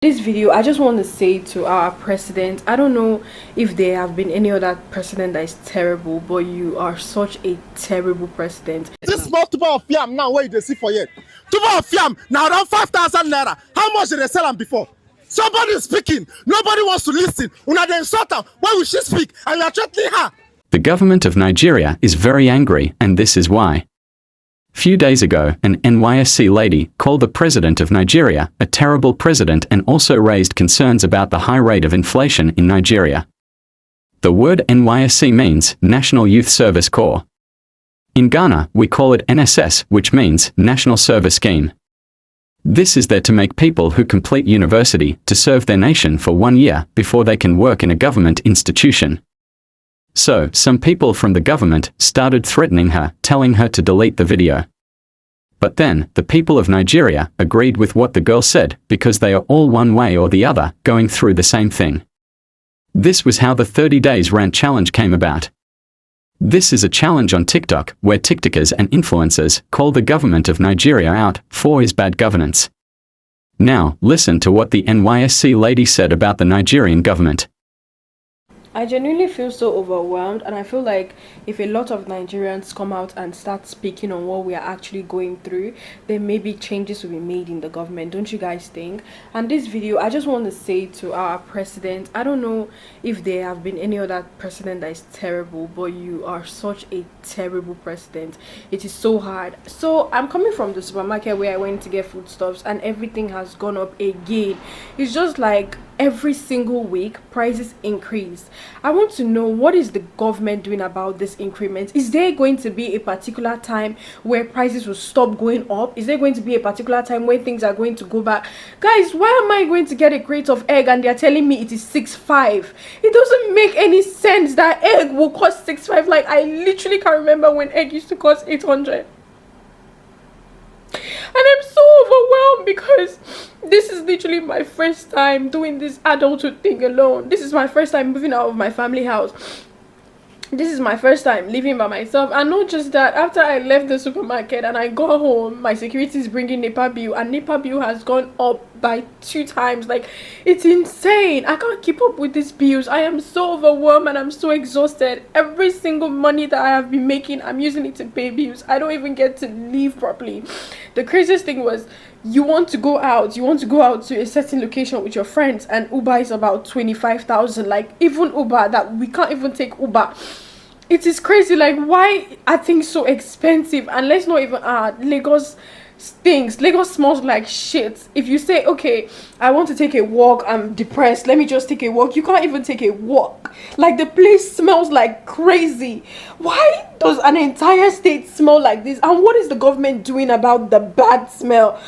This video, I just want to say to our president, I don't know if there have been any other president that is terrible, but you are such a terrible president. This small tuber of yam now, where you see for yet? Tuber of yam now around 5,000 naira. How much did they sell them before? Somebody is speaking, nobody wants to listen. Una dey insult her. Why will she speak? And you are threatening her. The government of Nigeria is very angry, and this is why. Few days ago, an NYSC lady called the president of Nigeria a terrible president and also raised concerns about the high rate of inflation in Nigeria. The word NYSC means National Youth Service Corps. In Ghana, we call it NSS, which means National Service Scheme. This is there to make people who complete university to serve their nation for 1 year before they can work in a government institution. So, some people from the government started threatening her, telling her to delete the video. But then, the people of Nigeria agreed with what the girl said because they are all one way or the other going through the same thing. This was how the 30 Days Rant Challenge came about. This is a challenge on TikTok where TikTokers and influencers call the government of Nigeria out for its bad governance. Now, listen to what the NYSC lady said about the Nigerian government. I genuinely feel so overwhelmed, and I feel like if a lot of Nigerians come out and start speaking on what we are actually going through, then maybe changes will be made in the government. Don't you guys think? And this video, I just want to say to our president, I don't know if there have been any other president that is terrible, but you are such a terrible president. It is so hard. So I'm coming from the supermarket where I went to get foodstuffs, and everything has gone up again. It's just like every single week prices increase. I want to know, what is the government doing about this increment? Is there going to be a particular time where prices will stop going up? Is there going to be a particular time where things are going to go back? Guys, why am I going to get a crate of egg and they're telling me it is 6.5? It doesn't make any sense that egg will cost 6.5. Like, I literally can't remember when egg used to cost 800. And I'm so overwhelmed because this is literally my first time doing this adulthood thing alone. This is my first time moving out of my family house. This is my first time living by myself. And not just that, after I left the supermarket and I got home, my security is bringing NEPA bill, and NEPA bill has gone up by 2 times. Like, it's insane. I can't keep up with these bills. I am so overwhelmed and I'm so exhausted. Every single money that I have been making, I'm using it to pay bills. I don't even get to live properly. The craziest thing was, you want to go out to a certain location with your friends, and Uber is about 25,000. Like, even Uber, that we can't even take Uber. It is crazy. Like, why are things so expensive? And let's not even Lagos stinks. Lagos smells like shit. If you say, okay, I want to take a walk, I'm depressed, let me just take a walk, you can't even take a walk. Like, the place smells like crazy. Why does an entire state smell like this? And what is the government doing about the bad smell?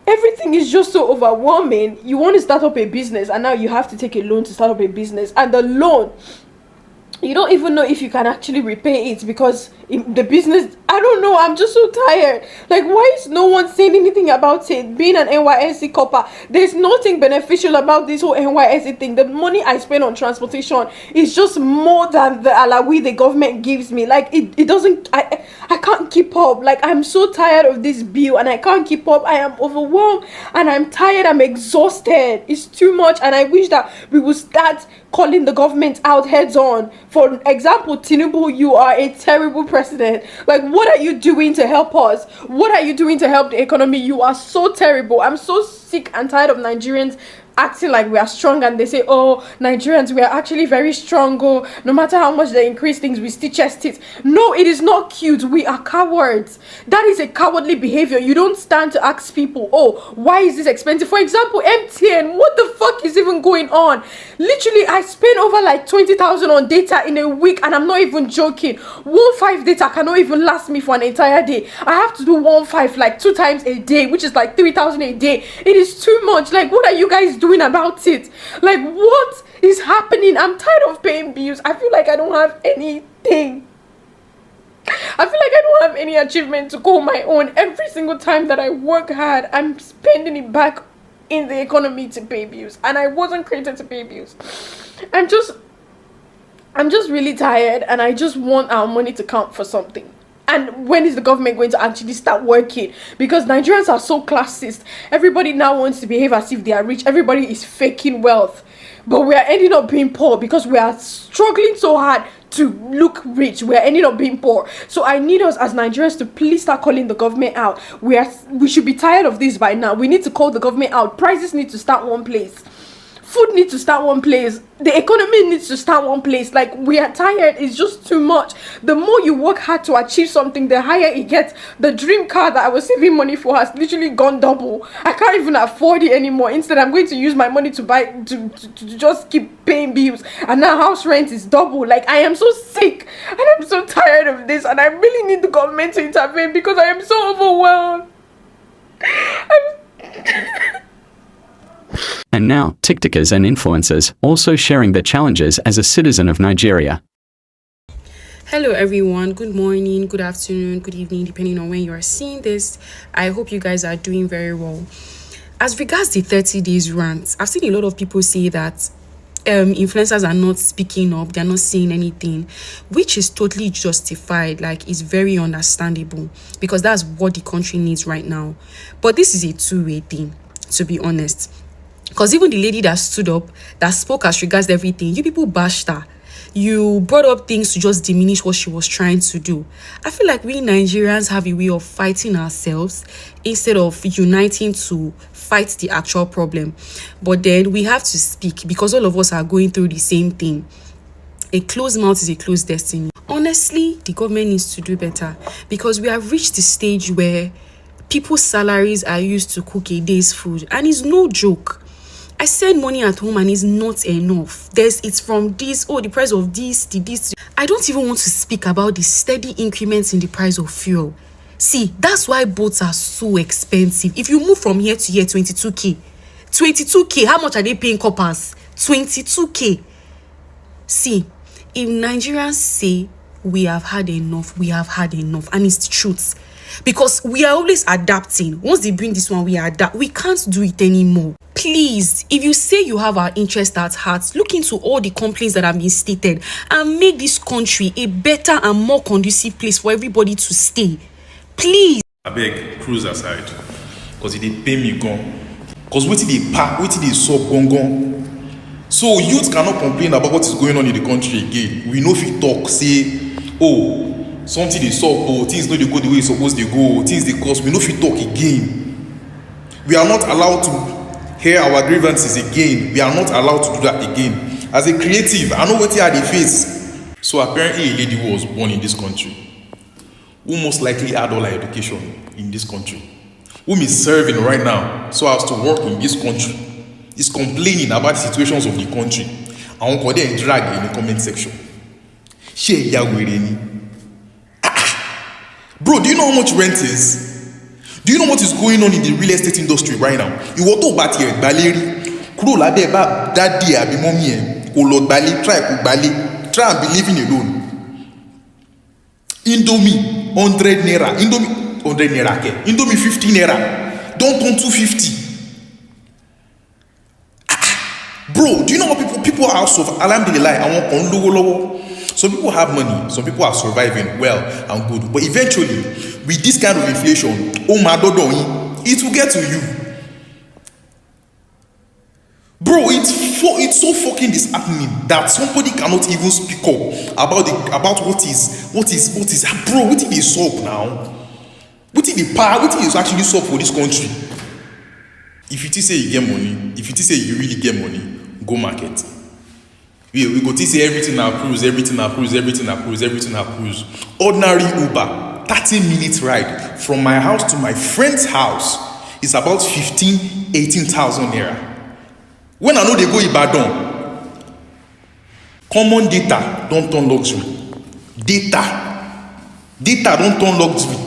Everything is just so overwhelming. You want to start up a business, and now you have to take a loan to start up a business, and the loan, you don't even know if you can actually repay it because the business, I don't know, I'm just so tired. Like, why is no one saying anything about it? Being an NYSC copper, there's nothing beneficial about this whole NYSC thing. The money I spend on transportation is just more than the alawi the government gives me. Like, it doesn't, I can't keep up. Like, I'm so tired of this bill and I can't keep up. I am overwhelmed and I'm tired, I'm exhausted. It's too much, and I wish that we would start calling the government out heads on. For example, Tinubu, you are a terrible president. Like, what are you doing to help us? What are you doing to help the economy? You are so terrible. I'm so sick and tired of Nigerians acting like we are strong, and they say, oh, Nigerians, we are actually very strong. Oh, no matter how much they increase things, we still chest it. No, it is not cute. We are cowards. That is a cowardly behavior. You don't stand to ask people, oh, why is this expensive? For example, MTN, what the fuck is even going on? Literally, I spend over like 20,000 on data in a week, and I'm not even joking. 1.5 data cannot even last me for an entire day. I have to do 1.5 like 2 times a day, which is like 3,000 a day. It is too much. Like, what are you guys doing about it? Like, what is happening? I'm tired of paying bills. I feel like I don't have anything. I feel like I don't have any achievement to call my own. Every single time that I work hard, I'm spending it back in the economy to pay bills, and I wasn't created to pay bills. I'm just really tired, and I just want our money to count for something. And when is the government going to actually start working? Because Nigerians are so classist. Everybody now wants to behave as if they are rich. Everybody is faking wealth. But we are ending up being poor because we are struggling so hard to look rich. We are ending up being poor. So I need us as Nigerians to please start calling the government out. We should be tired of this by now. We need to call the government out. Prices need to start one place. Food needs to start one place. The economy needs to start one place. Like, we are tired. It's just too much. The more you work hard to achieve something, the higher it gets. The dream car that I was saving money for has literally gone double. I can't even afford it anymore. Instead, I'm going to use my money to buy to just keep paying bills. And now house rent is double. Like, I am so sick and I'm so tired of this. And I really need the government to intervene because I am so overwhelmed. And now, TikTokers and influencers also sharing their challenges as a citizen of Nigeria. Hello everyone, good morning, good afternoon, good evening, depending on when you are seeing this. I hope you guys are doing very well. As regards the 30 days rant, I've seen a lot of people say that influencers are not speaking up, they're not saying anything, which is totally justified. Like, it's very understandable because that's what the country needs right now. But this is a two-way thing, to be honest. Because even the lady that stood up, that spoke as regards everything, you people bashed her. You brought up things to just diminish what she was trying to do. I feel like we Nigerians have a way of fighting ourselves instead of uniting to fight the actual problem. But then we have to speak because all of us are going through the same thing. A closed mouth is a closed destiny. Honestly, the government needs to do better because we have reached the stage where people's salaries are used to cook a day's food, and it's no joke. I send money at home and it's not enough. It's from this, the price of this. I don't even want to speak about the steady increments in the price of fuel. See, that's why boats are so expensive. If you move from here to here, 22k. 22k, how much are they paying coppers? 22k. See, if Nigerians say we have had enough, we have had enough, and it's the truth. Because we are always adapting. Once they bring this one, we adapt. We can't do it anymore. Please, if you say you have our interest at heart, look into all the complaints that have been stated and make this country a better and more conducive place for everybody to stay. Please. I beg, cruise aside. Because they pay me gone. Because what they pack, what they sub gone. So youth cannot complain about what is going on in the country again. We know if you talk, say, something they solve, things no they go the way it's supposed to go, things they cost. We know if you talk again. We are not allowed to hear our grievances again. We are not allowed to do that again. As a creative, I know what they face. So apparently a lady who was born in this country, who most likely had all her education in this country, whom is serving right now so as to work in this country, is complaining about the situations of the country. And won't and drag in the comment section. Bro, do you know how much rent is? Do you know what is going on in the real estate industry right now? You want to bat here, Baleri, Kuro Lade Ba, Daddy, Abi Mommy, Kolo Bali, try and be living alone. Indomie, 100 naira. Indomie, 100 naira. Indomie, 50 naira. Don't turn 250. Bro, do you know what people are so alhamdulillah, I want on low. Some people have money, some people are surviving well and good. But eventually, with this kind of inflation, it will get to you. Bro, it's so fucking disheartening that somebody cannot even speak up about what is bro, what is solve now? What is the power? What is actually solve for this country? If you say you get money, if you say you really get money, go market. We go to say everything approves. Ordinary Uber, 30-minute ride from my house to my friend's house is about 18,000 naira. When I know they go Ibadan, common data don't turn luxury. Data don't turn luxury.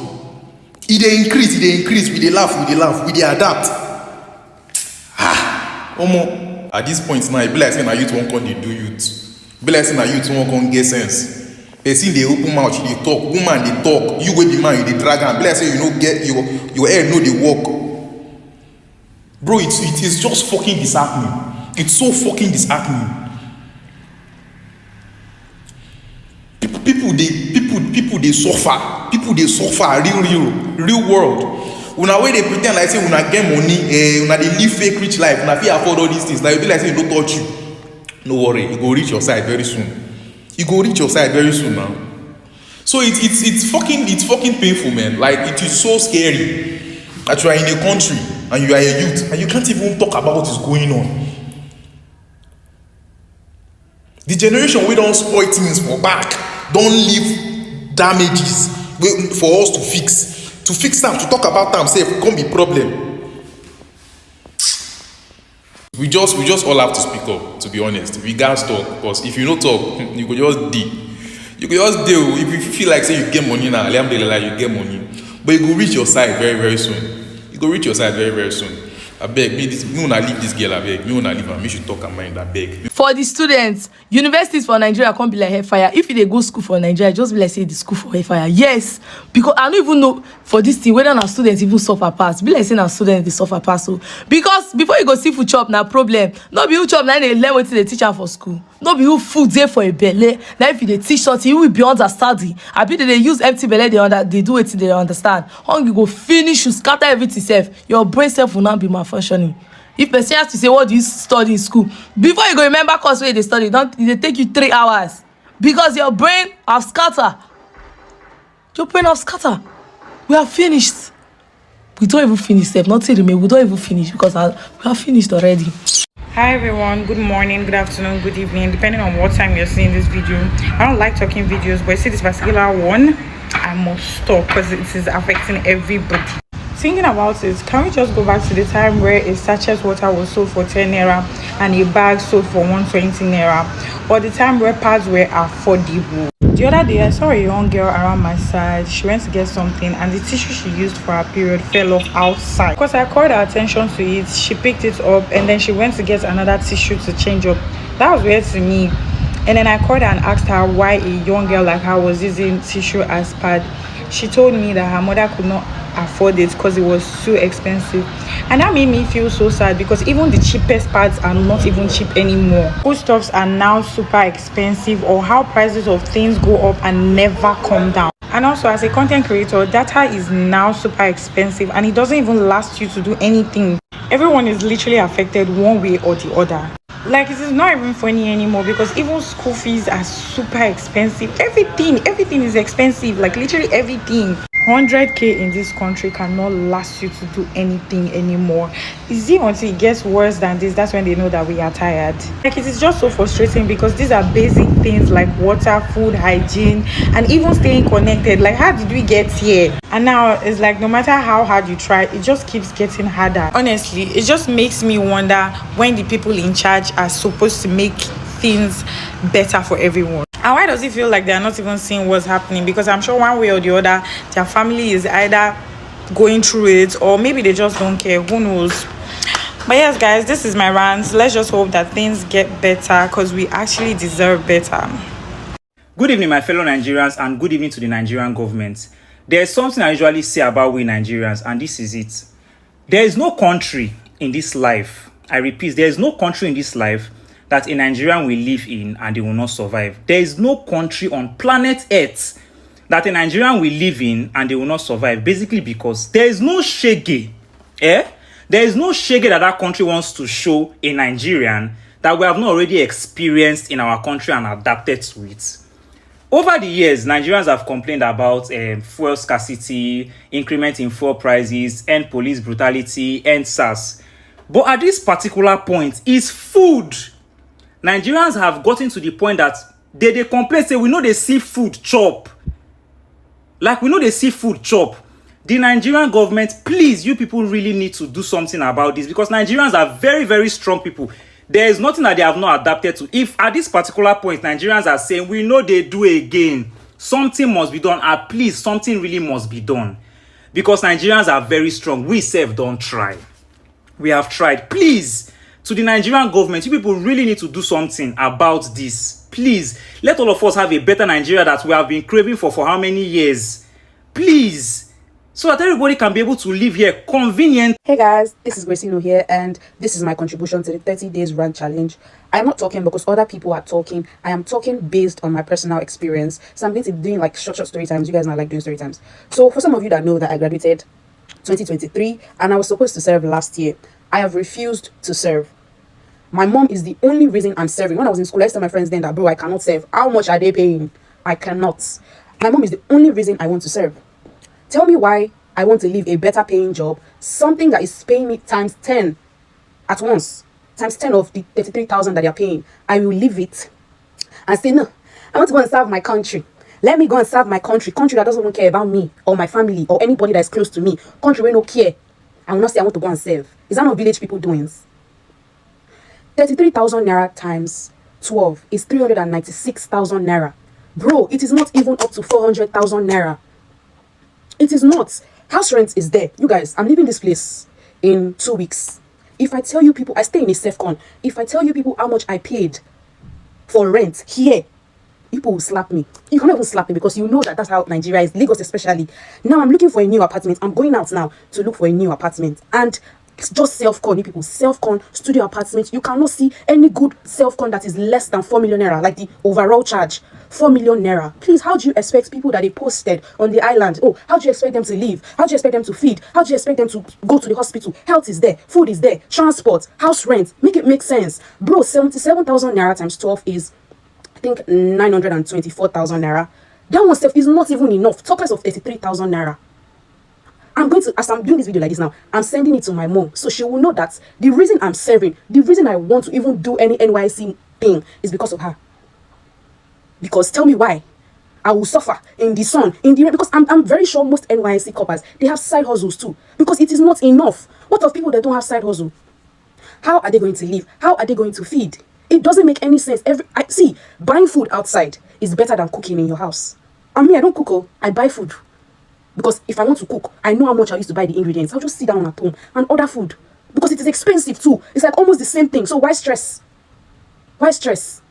It increase, we dey laugh, we dey adapt. At this point now, it be like saying na youth won't come dey do youth. Be like saying na youth won't come get sense. Person dey open mouth, they talk. Woman they talk. You wey be man, you dey drag am. Be like say you no get your head no dey work. Bro, it is just fucking disheartening. It's so fucking disheartening. People they suffer. People they suffer real world. Una wey dey pretend like say una get money, una dey live fake rich life, una fit afford all these things. Like e be like say e no touch you. No worry, e go reach your side very soon. E go reach your side very soon now. So it's fucking painful, man. Like it is so scary that you are in a country and you are a youth and you can't even talk about what is going on. The generation wey don spoil things for back don leave damages wey for us to fix am, to talk am sef come be problem. We just all have to speak up, to be honest. We gats talk, because if you no talk, you go just dey. You go just dey. If you feel like say you get money now, alhamdulillah, you get money, but you go reach your side very very soon. You go reach your side very very soon. Abeg, me una leave this girl, abeg. Me una leave am, make she talk her mind, abeg. For the students, universities for Nigeria can't be like hellfire. If they go school for Nigeria, just be like say the school for hellfire. Yes, because I don't even know for this thing whether our students even suffer pass. Be like saying our students they suffer pass. So because before you go see food chop, now problem. No be who chop now they learn what they teach am for school. No be who food there for a belly. Now if they teach something, you will be understanding. I be they use empty belly, they do it they understand. Hungry go finish, you scatter everything self. Your brain self will not be malfunctioning. If person has to say what do you study in school, before you go remember course where they study, they take you 3 hours because your brain have scatter. Your brain have scatter. We are finished. We don't even finish step. Not till me. We don't even finish because we are finished already. Hi everyone, good morning, good afternoon, good evening, depending on what time you're seeing this video. I don't like talking videos, but I see this particular one, I must stop because it is affecting everybody. Thinking about it, can we just go back to the time where a sachet water was sold for 10 naira and a bag sold for 120 naira, or the time where pads were affordable? The other day I saw a young girl around my side. She went to get something and the tissue she used for her period fell off outside. Because I called her attention to it, she picked it up and then she went to get another tissue to change up. That was weird to me. And then I called her and asked her why a young girl like her was using tissue as pad. She told me that her mother could not afford it because it was too expensive, and that made me feel so sad because even the cheapest pads are not even cheap anymore. Foodstuffs are now super expensive, or how prices of things go up and never come down. And also, as a content creator, data is now super expensive and it doesn't even last you to do anything. Everyone is literally affected one way or the other. Like, it is not even funny anymore because even school fees are super expensive. Everything is expensive, like literally everything. 100k in this country cannot last you to do anything anymore. Is it until it gets worse than this that's when they know that we are tired? Like, it is just so frustrating because these are basic things like water, food, hygiene, and even staying connected. Like, how did we get here? And now it's like no matter how hard you try, it just keeps getting harder. Honestly, it just makes me wonder when the people in charge are supposed to make things better for everyone. And why does it feel like they're not even seeing what's happening? Because I'm sure one way or the other, their family is either going through it or maybe they just don't care. Who knows? But yes, guys, this is my rant. Let's just hope that things get better because we actually deserve better. Good evening, my fellow Nigerians, and good evening to the Nigerian government. There's something I usually say about we Nigerians, and this is it. There is no country in this life, I repeat, there is no country in this life that a Nigerian will live in and they will not survive. There is no country on planet Earth that a Nigerian will live in and they will not survive. Basically because there is no shege. There is no shege that country wants to show a Nigerian that we have not already experienced in our country and adapted to it. Over the years, Nigerians have complained about fuel scarcity, increment in fuel prices, end police brutality, end SARS. But at this particular point, it's food. Nigerians have gotten to the point that they complain, say we know they see food chop. Like, we know they see food chop. The Nigerian government, please, you people really need to do something about this because Nigerians are very, very strong people. There is nothing that they have not adapted to. If at this particular point, Nigerians are saying, we know they do again, something must be done. And please, something really must be done. Because Nigerians are very strong. We self don't try. We have tried. Please, to the Nigerian government, you people really need to do something about this. Please, let all of us have a better Nigeria that we have been craving for how many years? Please, so that everybody can be able to live here convenient. Hey guys, this is Gracino here, and this is my contribution to the 30 days rant challenge. I'm not talking because other people are talking. I am talking based on my personal experience. So I'm going to be doing like short story times. You guys might like doing story times. So for some of you that know that I graduated 2023 and I was supposed to serve last year, I have refused to serve. My mom is the only reason I'm serving. When I was in school, I used to tell my friends then that, bro, I cannot serve. How much are they paying? I cannot. My mom is the only reason I want to serve. Tell me why I want to leave a better paying job, something that is paying me times 10 at once, times 10 of the 33,000 that they're paying. I will leave it and say, no, I want to go and serve my country. Let me go and serve my country that doesn't even care about me or my family or anybody that is close to me. Country where no care. I will not say I want to go and serve. Is that not village people doings? 33,000 naira times 12 is 396,000 naira. Bro, it is not even up to 400,000 naira. It is not. House rent is there. You guys, I'm leaving this place in 2 weeks. If I tell you people, I stay in a self-con. If I tell you people how much I paid for rent here, people will slap me. You cannot even slap me because you know that that's how Nigeria is, Lagos especially. Now I'm looking for a new apartment. I'm going out now to look for a new apartment. And it's just self-con, you people. Self-con, studio apartment. You cannot see any good self-con that is less than 4 million naira, like the overall charge. 4 million naira. Please, how do you expect people that they posted on the island? Oh, how do you expect them to live? How do you expect them to feed? How do you expect them to go to the hospital? Health is there, food is there, transport, house rent. Make it make sense. Bro, 77,000 naira times 12 is, I think, 924,000 naira. That one self is not even enough. Talk less of 33,000 naira. I'm going to, as I'm doing this video like this now, I'm sending it to my mom so she will know that the reason I'm serving, the reason I want to even do any NYC thing is because of her. Because tell me why I will suffer in the sun, in the rain, because I'm very sure most NYC coppers, they have side hustles too, because it is not enough. What of people that don't have side hustle? How are they going to live? How are they going to feed? It doesn't make any sense. See, buying food outside is better than cooking in your house. I mean, I don't cook, I buy food. Because if I want to cook, I know how much I used to buy the ingredients. I'll just sit down at home and order food. Because it is expensive too. It's like almost the same thing. So why stress? Why stress?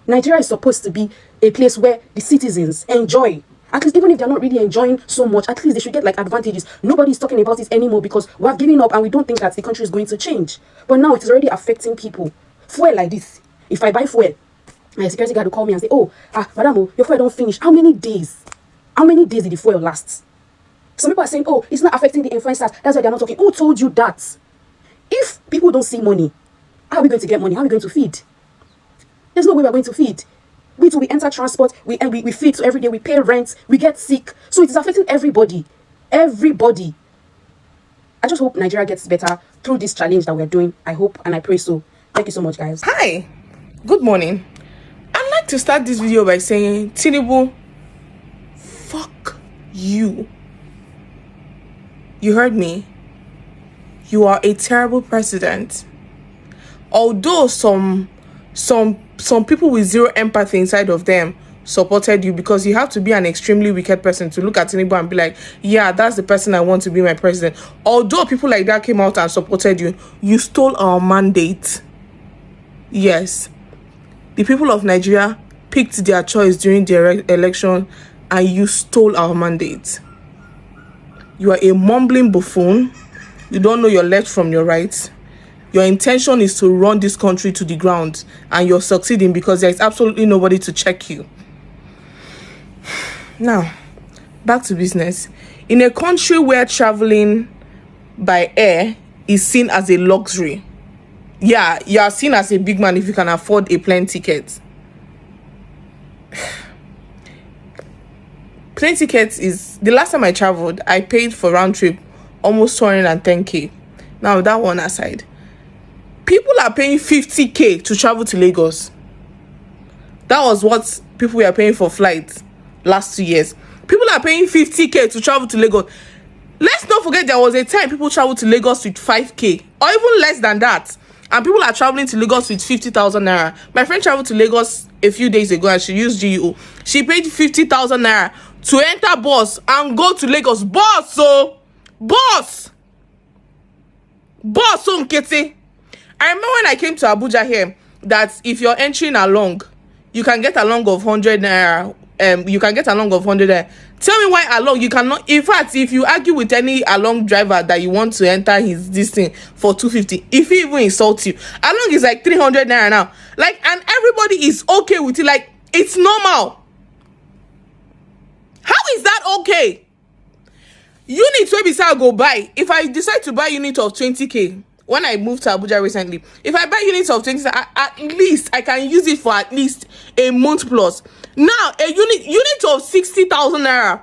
Nigeria is supposed to be a place where the citizens enjoy. At least even if they're not really enjoying so much, at least they should get like advantages. Nobody's talking about it anymore because we have given up and we don't think that the country is going to change. But now it is already affecting people. Fuel like this. If I buy fuel, my security guard will call me and say, oh, madam, your fuel don't finish. How many days? How many days did the fuel last? Some people are saying, oh, it's not affecting the influencers. That's why they're not talking. Who told you that? If people don't see money, how are we going to get money? How are we going to feed? There's no way we're going to feed. We enter transport, we feed, so every day we pay rent, we get sick. So it is affecting everybody. Everybody. I just hope Nigeria gets better through this challenge that we're doing. I hope and I pray so. Thank you so much, guys. Hi, good morning. I'd like to start this video by saying, Tinubu, fuck you. You heard me. You are a terrible president. Although some people with zero empathy inside of them supported you, because you have to be an extremely wicked person to look at Tinubu and be like, yeah, that's the person I want to be my president. Although people like that came out and supported you, you stole our mandate. Yes, the people of Nigeria picked their choice during the election and you stole our mandate. You are a mumbling buffoon. You don't know your left from your right. Your intention is to run this country to the ground, and you're succeeding because there is absolutely nobody to check you. Now, back to business. In a country where traveling by air is seen as a luxury, yeah, you are seen as a big man if you can afford a plane ticket. Plane tickets is, the last time I traveled, I paid for round trip almost 210k. Now, that one aside, people are paying 50k to travel to Lagos. That was what people were paying for flights last 2 years. People are paying 50k to travel to Lagos. Let's not forget there was a time people traveled to Lagos with 5k or even less than that. And people are traveling to Lagos with 50,000 naira. My friend traveled to Lagos a few days ago and she used GU. She paid 50,000 naira to enter bus and go to Lagos. Boss, so boss, so Nkete. I remember when I came to Abuja here that if you're entering along, you can get along of 100 naira you can get along of 100 naira. Tell me why along you cannot. In fact, if you argue with any along driver that you want to enter his this thing for 250, if he even insults you, along is like 300 naira now. Like, and everybody is okay with it. Like, it's normal. How is that okay? Units where beside go buy. If I decide to buy unit of 20k when I moved to Abuja recently, if I buy units of 20, at least I can use it for at least a month plus. Now a unit of 60,000 naira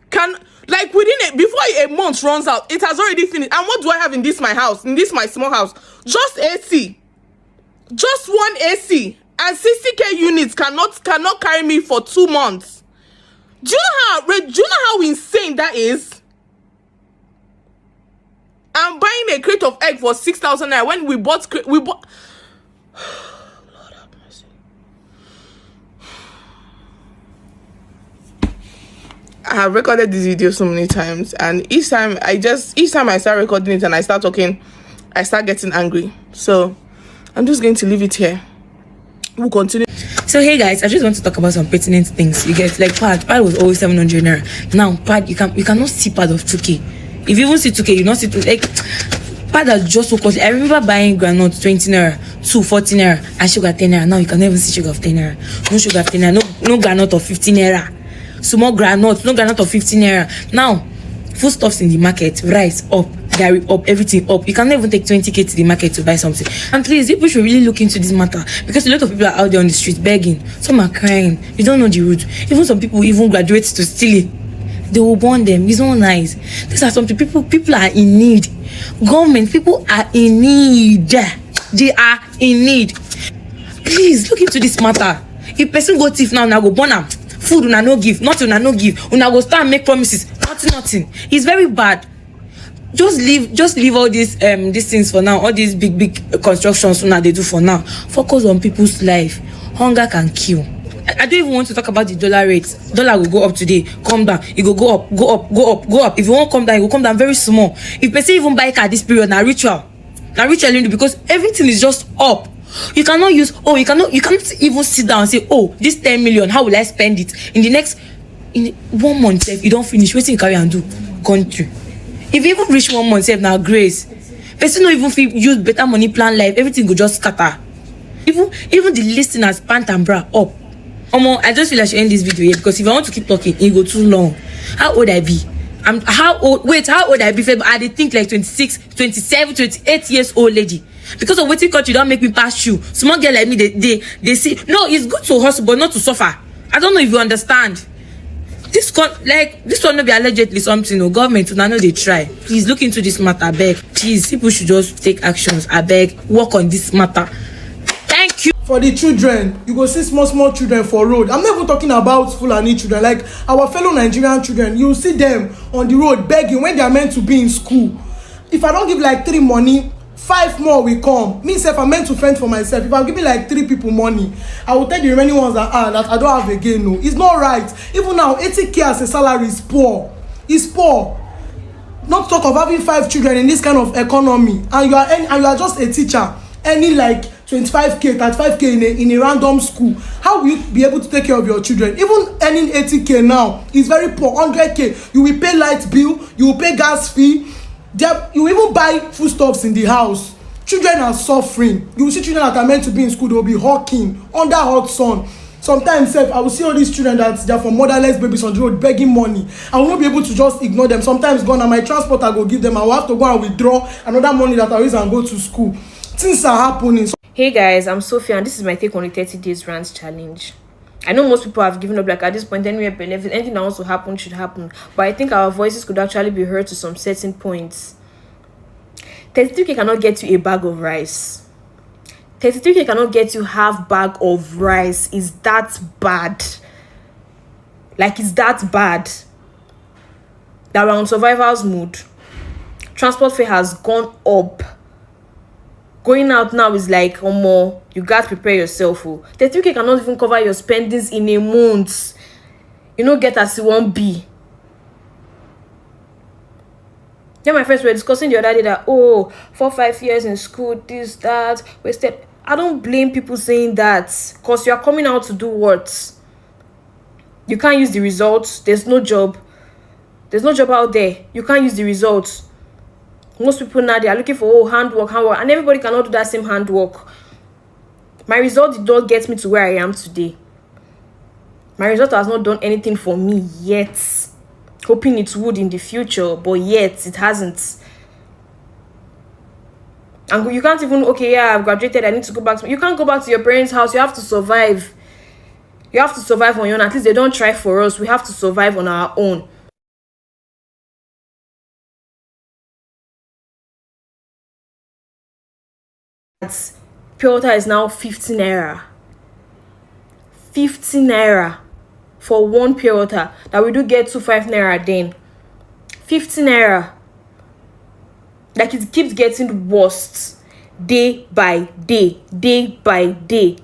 can, like, within before a month runs out, it has already finished. And what do I have in this my house, in this my small house? Just AC, just one AC, and 60k units cannot carry me for 2 months. Do you know how insane that is? I'm buying a crate of egg for 6,000 naira when we bought. Lord have mercy. I have recorded this video so many times, and each time I start recording it and I start talking, I start getting angry. So I'm just going to leave it here. We'll continue. So hey guys, I just want to talk about some pertinent things. You get, like, pad was always 700 naira. Now pad, you cannot see pad of 2k. If you even see 2k, you not see 2, like, pad has just so costly. I remember buying groundnut 20 naira, 40 naira, and sugar 10 naira. Now you can never see sugar of 10 naira. No sugar of 10 naira, no groundnut of 15 naira. Small groundnut, no groundnut of 15 naira. Now foodstuffs in the market, rice up, dairy up, everything up. You can never take 20k to the market to buy something. And please, people should really look into this matter, because a lot of people are out there on the street begging. Some are crying. You don't know the route. Even some people even graduate to steal it. They will burn them. It's not nice. These are something people are in need. Government, people are in need. They are in need. Please look into this matter. If person go thief now go burn them. Food una no give, nothing una no give. Una go start and make promises. Nothing. It's very bad. Just leave all these things for now. All these big constructions una they do for now. Focus on people's life. Hunger can kill. I don't even want to talk about the dollar rate. Dollar will go up today, come down. It will go up. If you won't come down, it will come down very small. If person even buy car this period, now ritual, because everything is just up. You cannot you cannot even sit down and say, oh, this 10 million, how will I spend it? In 1 month, if you don't finish, what you carry and do? Country. If you even reach 1 month, now grace. Person don't even feel use better money plan life, everything will just scatter. Even the listeners pant and bra up. I just feel I should end this video here, because if I want to keep talking, it go too long. How old I be? How old I be? I think like 26, 27, 28 years old lady. Because of waiting country don't make me pass you. Small girl like me, they say no, it's good to hustle but not to suffer. I don't know if you understand. This one not be allegedly something. No government, I know they try. Please look into this matter, I beg. Please, people should just take actions. I beg, work on this matter. Thank you. For the children, you go see small children for road. I'm not even talking about Fulani children, like our fellow Nigerian children. You see them on the road begging when they are meant to be in school. If I don't give like 3 money, 5 more will come. Me self, I'm meant to fend for myself. If I'm giving like 3 people money, I will tell the remaining ones that I don't have again. No, it's not right. Even now, 80k as a salary is poor. It's poor. Not talk of having 5 children in this kind of economy, and you are just a teacher, earning like 25k, 35k in a random school. How will you be able to take care of your children? Even earning 80k now is very poor. 100k, you will pay light bill, you will pay gas fee. You even buy foodstuffs in the house. Children are suffering. You will see children that are meant to be in school, they will be hawking under hot sun. Sometimes I will see all these children that they are from motherless babies on the road begging money. I will not be able to just ignore them. Sometimes gone and my transport I go give them. I will have to go and withdraw another money that I use and go to school. Things are happening. Hey guys, I'm Sophia and this is my take on the 30 days rant challenge. I know most people have given up, like at this point anyway, anything that wants to happen should happen, but I think our voices could actually be heard to some certain points. 32k cannot get you a bag of rice. 32k cannot get you half bag of rice. Is that bad? Like, it's that bad that we're on survival's mood. Transport fare has gone up. Going out now is like, you gotta prepare yourself. 32k cannot even cover your spendings in a month. You know, get as you won't be. Yeah, my friends were discussing the other day that 4-5 years in school, this, that, wasted. I don't blame people saying that, because you are coming out to do what? You can't use the results. There's no job. There's no job out there. You can't use the results. Most people now, they are looking for handwork, and everybody cannot do that same handwork. My result did not get me to where I am today. My result has not done anything for me yet. Hoping it would in the future, but yet it hasn't. And you can't even, okay, yeah, I've graduated, I need to go back to... You can't go back to your parents' house. You have to survive. You have to survive on your own. At least they don't try for us. We have to survive on our own. Pure water is now 50 naira. 50 naira for one pure water. That we do get 5 naira then. 50 naira. Like, it keeps getting worse day by day, day by day.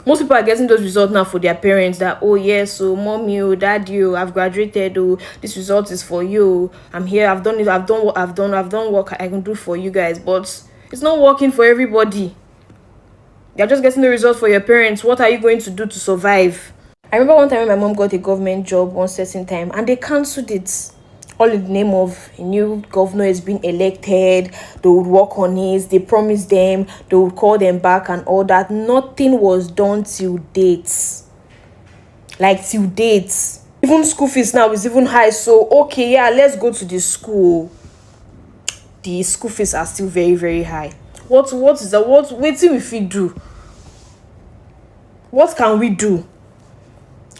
Most people are getting those results now for their parents, that, oh yes, so mommy, oh daddy, oh, I've graduated, oh, this result is for you, I'm here, I've done it, I've done work I can do for you guys. But it's not working for everybody. You're just getting the result for your parents. What are you going to do to survive? I remember one time when my mom got a government job one certain time and they cancelled it. All in the name of a new governor is being elected. They would work on it. They promised them. They would call them back and all that. Nothing was done till dates. Like, till dates. Even school fees now is even high. So, okay, yeah, let's go to the school. The school fees are still very, very high. What is that? What do we do? What can we do?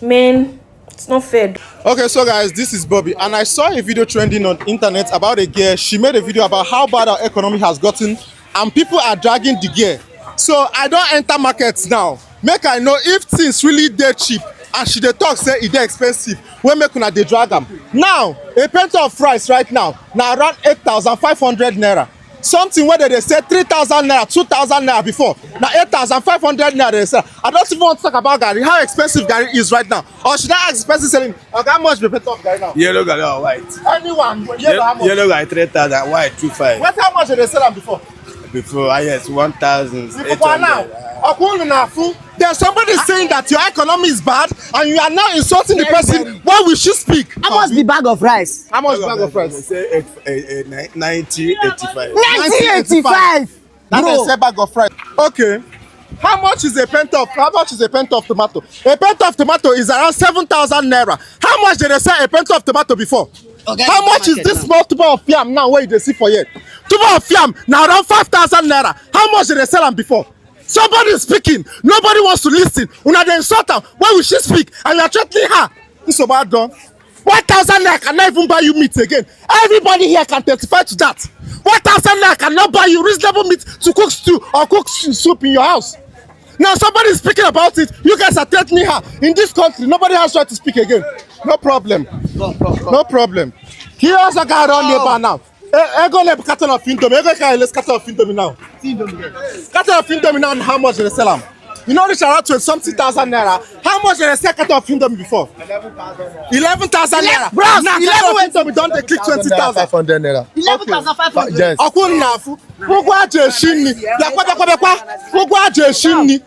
Man, it's not fair. Okay, so guys, this is Bobby, and I saw a video trending on internet about a girl. She made a video about how bad our economy has gotten, and people are dragging the gear. So I don't enter markets now. Make I know if things really dey cheap, and she dey talk say e dey expensive. When make una dey drag am. Now, a pint of rice right now na around 8,500 naira. Something where they say 3,000 naira, 2,000 naira before. Now 8,500 naira they say. I don't even want to talk about Gary. How expensive Gary is right now. Or should I ask expensive selling? Okay, how much be better of Gary now? Yellow Gary or white? Anyone. Yellow, how much? Yellow Gary 3,000, white 2,500. What how much did they sell them before? Before, yes, 1,800. Now, there's somebody saying that your economy is bad and you are now insulting the person. Why we should speak? How much the bag of rice? How much bag of rice? Say 90, 85. 1985. That is a bag of rice. Okay. How much is a pint of tomato? A pint of tomato is around 7,000 naira. How much did they sell a pint of tomato before? Okay, how much is this small tuber of yam now where you see for yet? Tuber of yam now around 5,000 naira. How much did they sell them before? Somebody is speaking. Nobody wants to listen. Una dey insult her. Why will she speak? And you are threatening her. This is bad done. 1,000 naira cannot even buy you meat again. Everybody here can testify to that. 1,000 naira cannot buy you reasonable meat to cook stew or cook soup in your house. Now somebody is speaking about it. You guys are threatening her. In this country, nobody has right to speak again. No problem. No problem. He also got on labor now. Go let carton of Indomie. Let's carton of Indomie now. Carton of Indomie now, and how much did they sell them? You know this around 20,000 naira. How much did they sell carton of Indomie before? 11,000 naira. Bro, now 11,000 don't they click 20,000? 500 naira. 11,500. Yes. Akun nafu. Ogwa jeshini. Ogwa jeshini.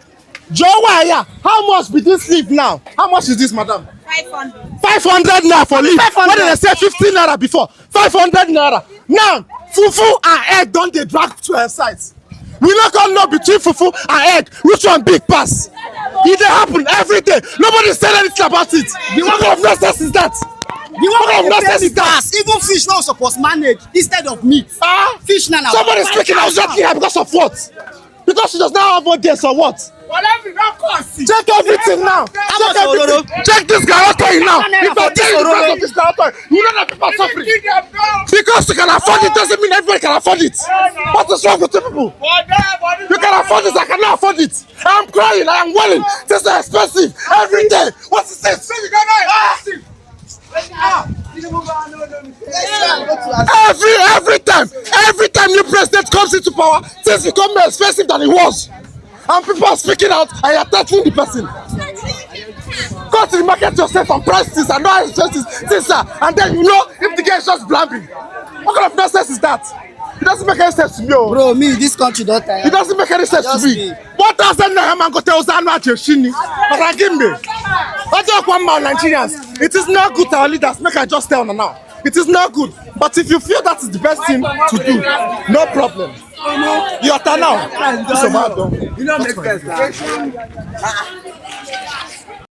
Jowaya. How much be this leaf now? How much is this, madam? 500. 500 naira for leaf. What did they say? 15 naira before? 500 naira. Now, fufu and egg don't they drag to her sides. We not gonna know between fufu and egg which one big pass. It dey happen every day. Nobody said anything about it. What kind of nonsense is that? What kind of nonsense is that? Even fish now supposed manage instead of meat. Fish now. Somebody speaking out here because of what? Because she does not have audience or what? Check everything now. Check everything. Check this garatoy now. If I tell you the price of this garatoy, you know that people are suffering. Because you can afford it doesn't mean everybody can afford it. What is wrong with you people? You can afford it, I cannot afford it. I'm crying, I am wailing. This is expensive every day. What is this? Every time new president comes into power, things become more expensive than it was. And people are speaking out and you're touching the person. Go to the market yourself and price this and not expensive things, and then you know if the guy is just blabbing. What kind of nonsense is that? It doesn't make any sense to me. Oh. Bro, me, this country don't tire. It doesn't make any sense to me. 1,000 naira man go tell Zanu Ajeshini. But give me. I don't want my Nigerians. It is not good to our leaders. Make I just tell now. It is not good. But if you feel that is the best thing to do, no problem. Your turn now. You don't make sense.